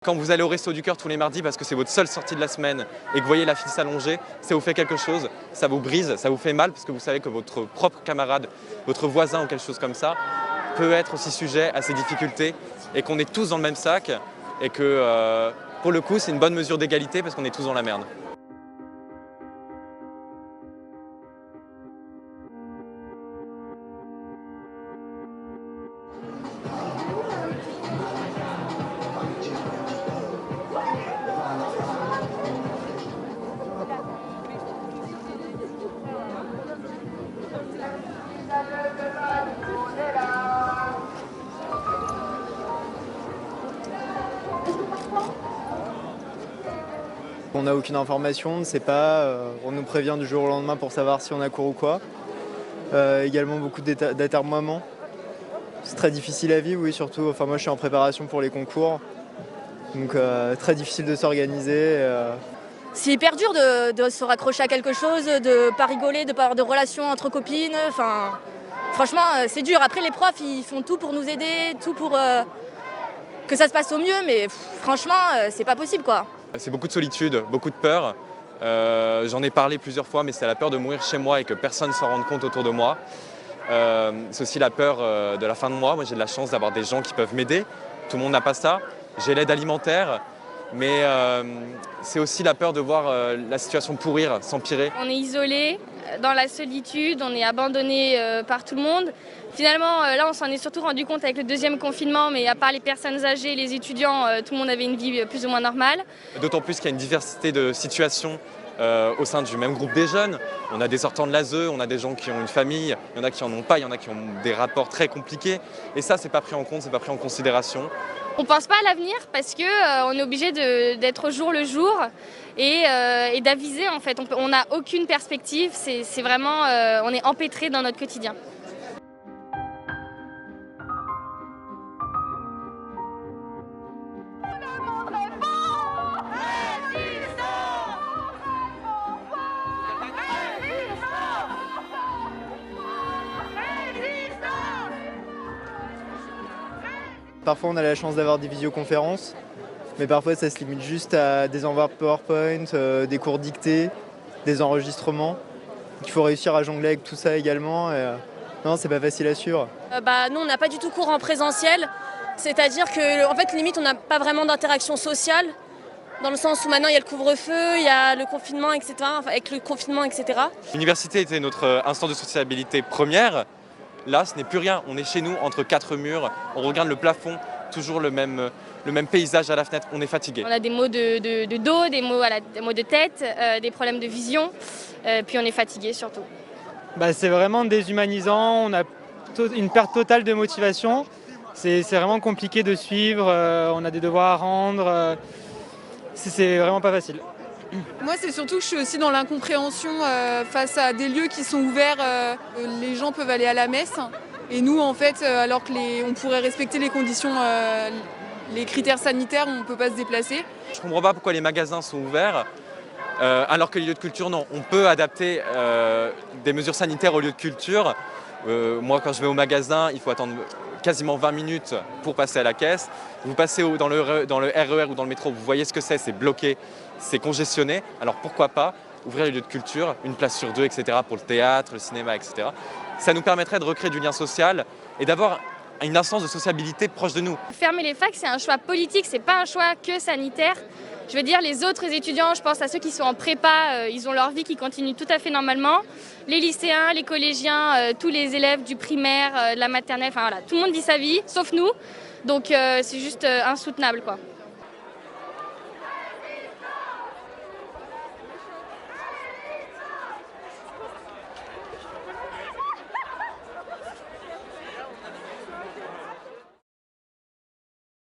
Quand vous allez au Resto du Cœur tous les mardis parce que c'est votre seule sortie de la semaine et que vous voyez la file s'allonger, ça vous fait quelque chose, ça vous brise, ça vous fait mal parce que vous savez que votre propre camarade, votre voisin ou quelque chose comme ça peut être aussi sujet à ces difficultés et qu'on est tous dans le même sac et que pour le coup c'est une bonne mesure d'égalité parce qu'on est tous dans la merde. On n'a aucune information, on ne sait pas, on nous prévient du jour au lendemain pour savoir si on a cours ou quoi. Également beaucoup d'atermoiements. C'est très difficile à vivre, oui, surtout. Enfin, moi je suis en préparation pour les concours, donc très difficile de s'organiser. C'est hyper dur de se raccrocher à quelque chose, de pas rigoler, de pas avoir de relations entre copines. Enfin, franchement, c'est dur. Après, les profs, ils font tout pour nous aider, tout pour que ça se passe au mieux, mais franchement, c'est pas possible, quoi. C'est beaucoup de solitude, beaucoup de peur. J'en ai parlé plusieurs fois, mais c'est la peur de mourir chez moi et que personne ne s'en rende compte autour de moi. C'est aussi la peur de la fin de mois. Moi, j'ai de la chance d'avoir des gens qui peuvent m'aider. Tout le monde n'a pas ça. J'ai l'aide alimentaire, mais c'est aussi la peur de voir la situation pourrir, s'empirer. On est isolé, dans la solitude, on est abandonné par tout le monde. Finalement, là, on s'en est surtout rendu compte avec le deuxième confinement, mais à part les personnes âgées, les étudiants, tout le monde avait une vie plus ou moins normale. D'autant plus qu'il y a une diversité de situations au sein du même groupe des jeunes. On a des sortants de l'ASE, on a des gens qui ont une famille, il y en a qui n'en ont pas, il y en a qui ont des rapports très compliqués. Et ça, c'est pas pris en compte, c'est pas pris en considération. On ne pense pas à l'avenir parce qu'on est obligé d'être au jour le jour et d'aviser en fait. On n'a aucune perspective, c'est vraiment, on est empêtré dans notre quotidien. Parfois on a la chance d'avoir des visioconférences, mais parfois ça se limite juste à des enveloppes PowerPoint, des cours dictés, des enregistrements. Il faut réussir à jongler avec tout ça également. Non, c'est pas facile à suivre. Nous, on n'a pas du tout cours en présentiel. C'est-à-dire que, en fait, limite, on n'a pas vraiment d'interaction sociale. Dans le sens où maintenant, il y a le couvre-feu, il y a le confinement, etc. Enfin, avec le confinement, etc. L'université était notre instant de sociabilité première. Là, ce n'est plus rien. On est chez nous, entre quatre murs. On regarde le plafond, toujours le même paysage à la fenêtre. On est fatigué. On a des maux de dos, des maux de tête, des problèmes de vision, puis on est fatigué surtout. C'est vraiment déshumanisant, on a une perte totale de motivation. C'est vraiment compliqué de suivre, on a des devoirs à rendre. C'est vraiment pas facile. Moi, c'est surtout que je suis aussi dans l'incompréhension face à des lieux qui sont ouverts. Les gens peuvent aller à la messe. Et nous, en fait, alors qu'on pourrait respecter les conditions, les critères sanitaires, on ne peut pas se déplacer. Je ne comprends pas pourquoi les magasins sont ouverts, alors que les lieux de culture, non. On peut adapter des mesures sanitaires aux lieux de culture. Moi, quand je vais au magasin, il faut attendre quasiment 20 minutes pour passer à la caisse. Vous passez dans le RER ou dans le métro, vous voyez ce que c'est bloqué, c'est congestionné. Alors pourquoi pas ouvrir les lieux de culture, une place sur deux, etc. pour le théâtre, le cinéma, etc. Ça nous permettrait de recréer du lien social et d'avoir une instance de sociabilité proche de nous. Fermer les facs, c'est un choix politique, c'est pas un choix que sanitaire. Je veux dire, les autres étudiants, je pense à ceux qui sont en prépa, ils ont leur vie qui continue tout à fait normalement. Les lycéens, les collégiens, tous les élèves du primaire, de la maternelle, enfin voilà, tout le monde vit sa vie, sauf nous. Donc c'est juste insoutenable, quoi.